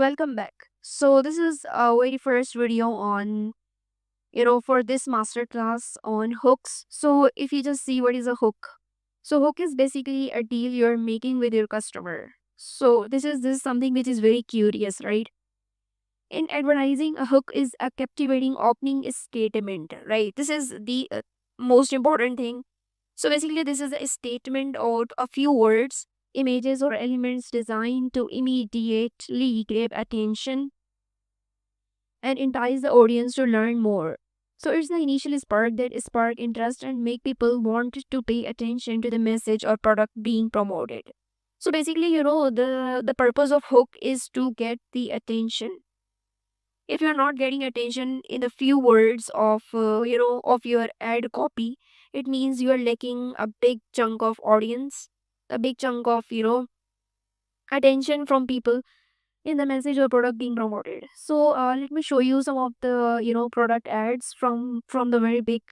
Welcome back. So this is our very first video on, for this masterclass on hooks. So if you just see what is a hook. So hook is basically a deal you're making with your customer. So this is something which is very curious, right? In advertising, a hook is a captivating opening statement, right? This is the most important thing. So basically this is a statement or a few words, images or elements designed to immediately grab attention and entice the audience to learn more. So it's the initial spark that spark interest and make people want to pay attention to the message or product being promoted. So basically, the purpose of hook is to get the attention. If you're not getting attention in the few words of of your ad copy, it means you are lacking a big chunk of audience, a big chunk of attention from people in the message or product being promoted. So let me show you some of the product ads from the very big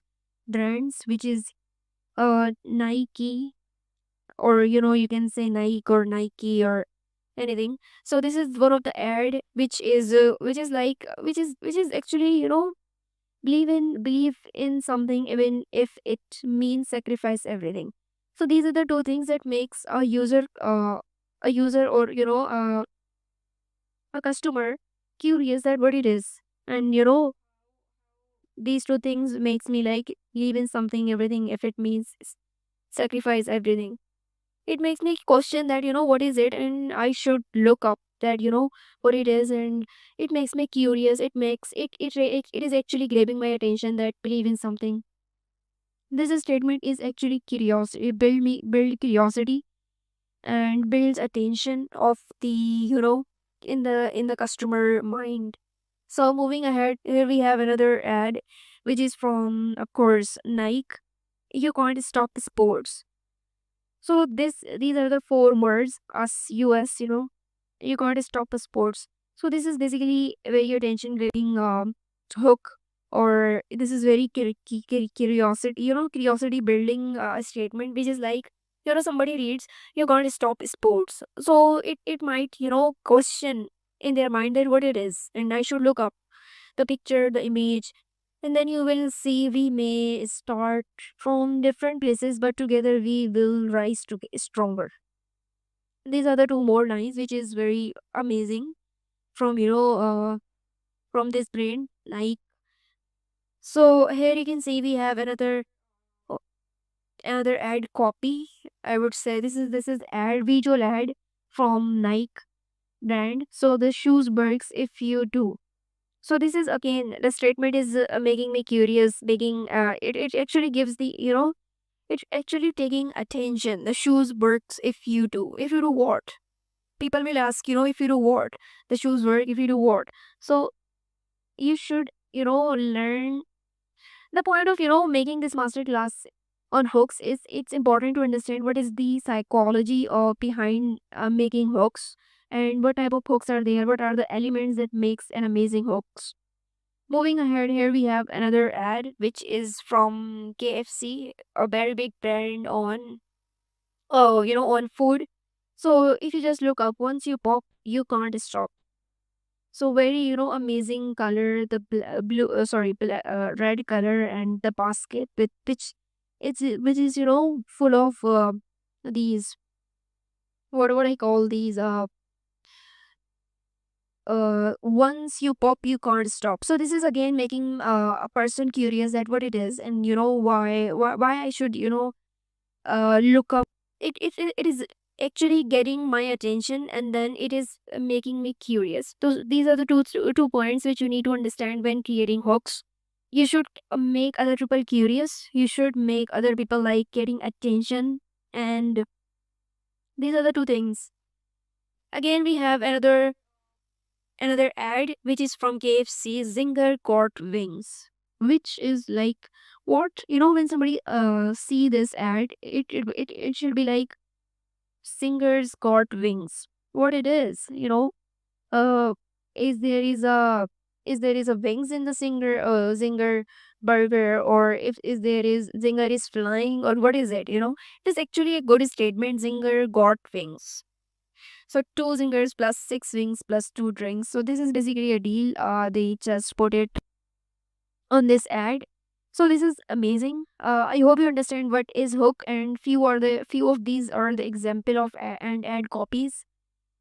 brands, which is Nike, or you can say Nike or anything. So this is one of the ad which is actually believe in something even if it means sacrifice everything. So these are the two things that makes a user or a customer curious that what it is. And these two things makes me like believe in something everything if it means sacrifice everything. It makes me question that what is it, and I should look up that what it is. And it makes me curious. It is actually grabbing my attention that believe in something. This statement is actually curiosity, build curiosity and builds attention of the in the customer mind. So moving ahead, here we have another ad, which is from, of course, Nike. You can't stop sports. So these are the four words, us, US, you can't stop the sports. So this is basically a very attention grabbing hook, or this is very curiosity, curiosity building statement, which is like, somebody reads, you can't stop sports. So it might, question in their mind that what it is, and I should look up the picture, the image, and then you will see we may start from different places, but together we will rise to stronger. These are the two more lines, which is very amazing from from this brand. Like, so here you can see we have uh, another ad copy. I would say this is ad visual ad from Nike brand. So the shoes works if you do. So this is again the statement is making me curious, making it actually gives the it's actually taking attention. The shoes works if you do. If you do what? People will ask, if you do what? The shoes work if you do what? So you should, learn. The point of, making this master class on hooks is it's important to understand what is the psychology of behind making hooks, and what type of hooks are there, what are the elements that makes an amazing hooks. Moving ahead, here we have another ad, which is from KFC, a very big brand on, on food. So if you just look up, once you pop, you can't stop. So very, amazing color, the red color, and the basket with which is full of these, what I call these once you pop you can't stop. So this is again making a person curious at what it is, and why I should look up. It is actually getting my attention, and then it is making me curious. So these are the two points which you need to understand when creating hooks. You should make other people curious, you should make other people like getting attention, and these are the two things. Again, we have another ad, which is from KFC, Zinger got wings, which is like, what, when somebody see this ad, it should be like, Singer's got wings. What it is, uh is there is a wings in the Zinger burger, or if is there is Zinger is flying, or what is it? It is actually a good statement. Zinger got wings. So two singers plus six wings plus two drinks. So this is basically a deal. They just put it on this ad. So this is amazing. I hope you understand what is hook, and few of these are the example of and ad copies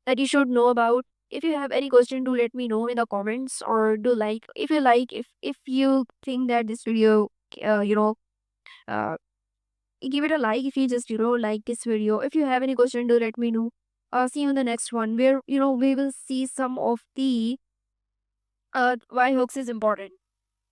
that you should know about. If you have any question, do let me know in the comments, or do like if you like, if you think that this video, uh, you know, uh, give it a like if you just like this video. If you have any question, do let me know. See you in the next one, where we will see some of the why hooks is important,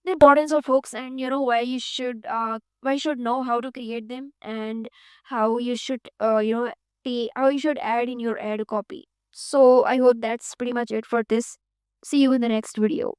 the importance of hooks, and why you should know how to create them, and how you should how you should add in your ad copy. So I hope that's pretty much it for this. See you in the next video.